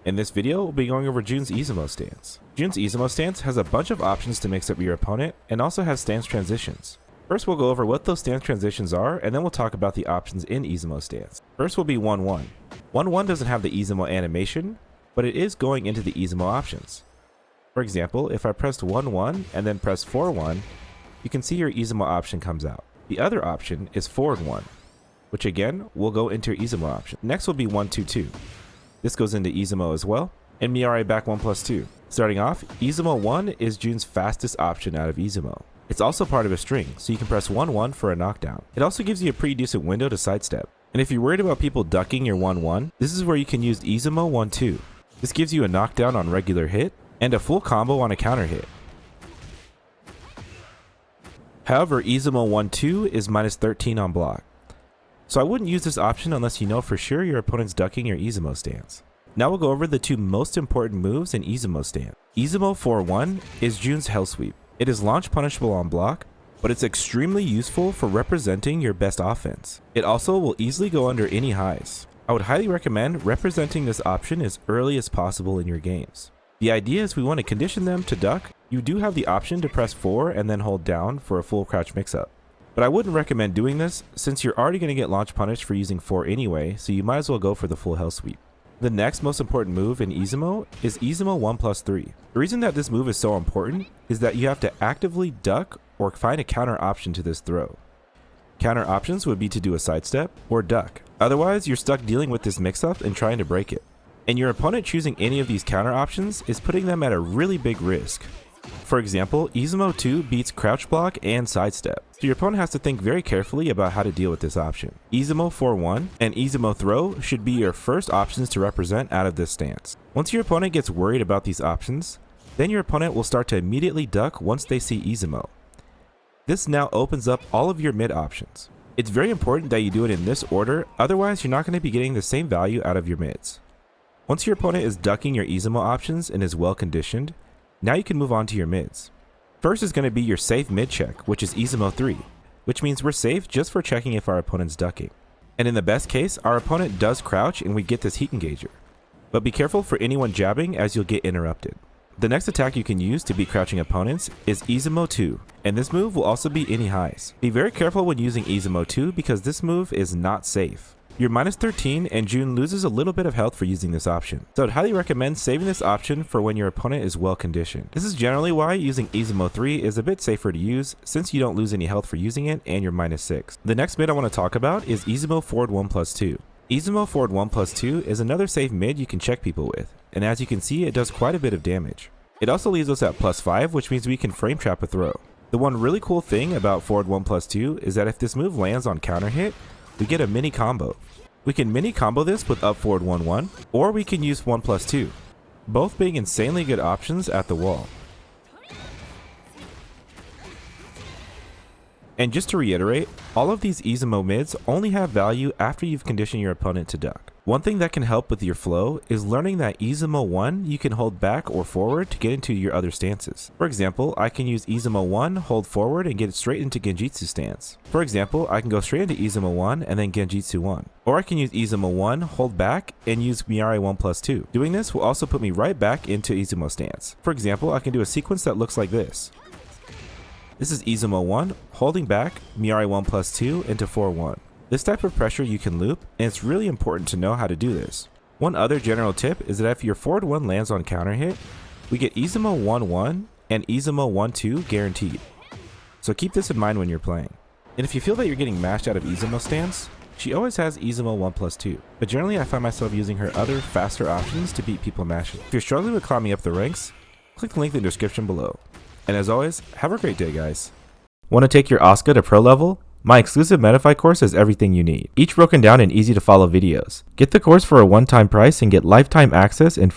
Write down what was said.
In this video, we'll be going over June's Izumo stance. June's Izumo stance has a bunch of options to mix up your opponent and also has stance transitions. First, we'll go over what those stance transitions are, and then we'll talk about the options in Izumo stance. First will be 1-1. 1-1 doesn't have the Izumo animation, but it is going into the Izumo options. For example, if I pressed 1-1 and then press 4-1, you can see your Izumo option comes out. The other option is forward 1, which again will go into your Izumo option. Next will be 1-2-2. This goes into Izumo as well, and Miare back 1+2. Starting off, Izumo 1 is June's fastest option out of Izumo. It's also part of a string, so you can press 1-1 for a knockdown. It also gives you a pretty decent window to sidestep. And if you're worried about people ducking your 1-1, this is where you can use Izumo 1-2. This gives you a knockdown on regular hit, and a full combo on a counter hit. However, Izumo 1-2 is -13 on block. So I wouldn't use this option unless you know for sure your opponent's ducking your Izumo stance. Now we'll go over the two most important moves in Izumo stance. Izumo 4-1 is June's Hell Sweep. It is launch punishable on block, but it's extremely useful for representing your best offense. It also will easily go under any highs. I would highly recommend representing this option as early as possible in your games. The idea is we want to condition them to duck. You do have the option to press 4 and then hold down for a full crouch mix-up. But I wouldn't recommend doing this since you're already going to get launch punished for using 4 anyway, so you might as well go for the full Hell Sweep. The next most important move in Izumo is Izumo 1+3. The reason that this move is so important is that you have to actively duck or find a counter option to this throw. Counter options would be to do a sidestep or duck. Otherwise, you're stuck dealing with this mix-up and trying to break it. And your opponent choosing any of these counter options is putting them at a really big risk. For example, Izumo 2 beats crouch block and sidestep, so your opponent has to think very carefully about how to deal with this option. Izumo 4-1 and Izumo throw should be your first options to represent out of this stance. Once your opponent gets worried about these options, then your opponent will start to immediately duck once they see Izumo. This now opens up all of your mid options. It's very important that you do it in this order, otherwise you're not going to be getting the same value out of your mids. Once your opponent is ducking your Izumo options and is well conditioned, now you can move on to your mids. First is going to be your safe mid check, which is Izumo 3, which means we're safe just for checking if our opponent's ducking. And in the best case, our opponent does crouch and we get this heat engager. But be careful for anyone jabbing as you'll get interrupted. The next attack you can use to beat crouching opponents is Izumo 2, and this move will also beat any highs. Be very careful when using Izumo 2 because this move is not safe. You're -13 and June loses a little bit of health for using this option, so I'd highly recommend saving this option for when your opponent is well conditioned. This is generally why using Izumo 3 is a bit safer to use since you don't lose any health for using it and you're -6. The next mid I want to talk about is Izumo forward 1+2. Izumo forward 1+2 is another safe mid you can check people with, and as you can see it does quite a bit of damage. It also leaves us at +5, which means we can frame trap a throw. The one really cool thing about forward 1+2 is that if this move lands on counter hit, we get a mini combo. We can mini combo this with up forward 1-1, or we can use 1+2, both being insanely good options at the wall. And just to reiterate, all of these Izumo mids only have value after you've conditioned your opponent to duck. One thing that can help with your flow is learning that Izumo 1 you can hold back or forward to get into your other stances. For example, I can use Izumo 1, hold forward and get straight into Genjutsu stance. For example, I can go straight into Izumo 1 and then Genjutsu 1. Or I can use Izumo 1, hold back, and use Miare 1+2. Doing this will also put me right back into Izumo stance. For example, I can do a sequence that looks like this. This is Izumo 1, holding back, Miare 1+2 into 4-1. This type of pressure you can loop, and it's really important to know how to do this. One other general tip is that if your forward 1 lands on counter hit, we get Izumo 1-1 and Izumo 1-2 guaranteed. So keep this in mind when you're playing. And if you feel that you're getting mashed out of Izumo stance, she always has Izumo 1+2, but generally I find myself using her other faster options to beat people mashing. If you're struggling with climbing up the ranks, click the link in the description below. And as always, have a great day guys. Want to take your Asuka to pro level? My exclusive Metafy course has everything you need, each broken down in easy to follow videos. Get the course for a one-time price and get lifetime access and